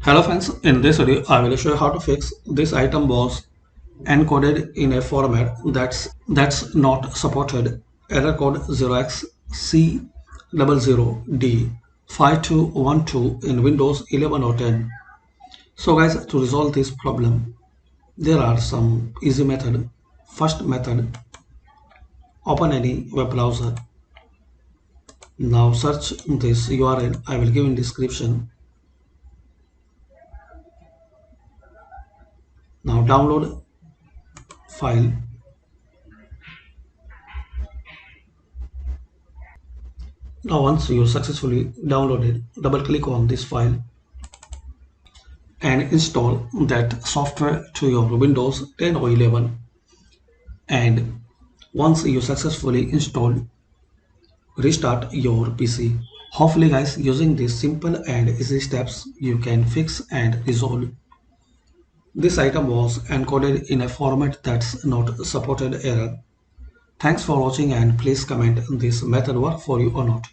Hello friends, in this video I will show you how to fix this item was encoded in a format that's not supported. Error code 0xc00d5212 in Windows 11 or 10. So guys, to resolve this problem, there are some easy method. First method, open any web browser. Now search this URL I will give in description. Now download file. Now once you successfully downloaded, double click on this file and install that software to your Windows 10 or 11. And once you successfully installed, restart your PC. Hopefully guys, using these simple and easy steps, you can fix and resolve. This item was encoded in a format that's not supported error. Thanks for watching and please comment this method work for you or not.